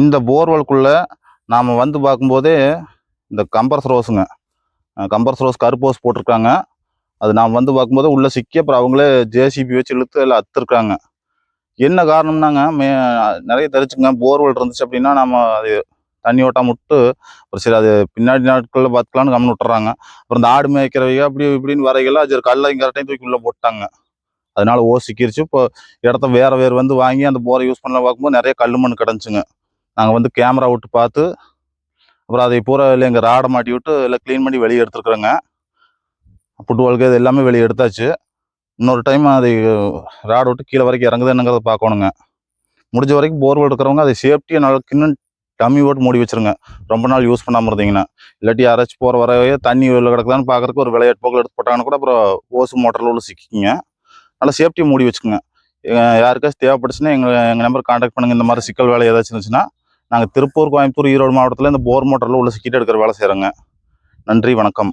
இந்த போர்வெல்க்குள்ள நாம வந்து பார்க்கும்போதே இந்த கம்பர்ஸ் ரோஸுங்க. கம்பர்ஸ் ரோஸ் கருப்பு ஹோஸ் போட்டிருக்காங்க. அது நாம் வந்து பார்க்கும்போது உள்ள சிக்கி அப்புறம் அவங்களே ஜேசிபி வச்சு இழுத்து அதில் அறுத்துருக்காங்க. என்ன காரணம்னாங்க நிறைய தெரிஞ்சுங்க. போர்வெல் இருந்துச்சு அப்படின்னா நம்ம அது தண்ணி ஓட்டாம விட்டு ஒரு சரி அது பின்னாடி நாட்களில் பார்த்துக்கலான்னு கம்முன்னு விட்டுறாங்க. அப்புறம் இந்த ஆடு மேய்க்கிறவைங்க அப்படி இப்படின்னு வரைகெல்லாம் சரி கல்லையும் கரெக்டையும் தூக்கி உள்ள போட்டாங்க. அதனால ஓஸ் சிக்கிருச்சு. இப்போ இடத்த வேற வந்து வாங்கி அந்த போரை யூஸ் பண்ண பார்க்கும்போது நிறைய கல் மண் கிடந்துச்சுங்க. நாங்கள் வந்து கேமரா விட்டு பார்த்து அப்புறம் அதை பூரா இல்லை எங்கள் ராடை மாட்டி விட்டு எல்லாம் க்ளீன் பண்ணி வெளியே எடுத்துருக்குறோங்க. புட்டுவாளுக்கு இது எல்லாமே வெளியே எடுத்தாச்சு. இன்னொரு டைம் அதை ராடு விட்டு கீழே வரைக்கும் இறங்குது என்னங்கிறத பார்க்கணுங்க. முடிஞ்ச வரைக்கும் போர்வெல் இருக்கிறவங்க அதை சேஃப்டியாக நல்லா இன்னும் டம்மி போட்டு மூடி வச்சுருங்க. ரொம்ப நாள் யூஸ் பண்ணாமல் இருந்தீங்கன்னா. இல்லாட்டி யாராச்சும் போகிற வரவே தண்ணி வெளில கிடக்குதான்னு பார்க்குறதுக்கு ஒரு விளையாட்டு போக்கில் எடுத்து போட்டாங்கன்னா கூட அப்புறம் ஓசு மோட்டரில் உள்ள சிக்கிங்க. நல்லா சேஃப்டியாக மூடி வச்சுக்கோங்க. யாருக்காச்சும் தேவைப்பட்டுச்சுன்னா எங்கள் நம்பர் கான்டாக்ட் பண்ணுங்கள். இந்த மாதிரி சிக்கல் வேலை ஏதாச்சும் இருந்துச்சுன்னா நாங்கள் திருப்பூர், கோயம்புத்தூர், ஈரோடு மாவட்டத்தில் இந்த போர் மோட்டரில் உள்ள சிக்கிட்டு எடுக்கிற வேலை செய்கிறோங்க. நன்றி, வணக்கம்.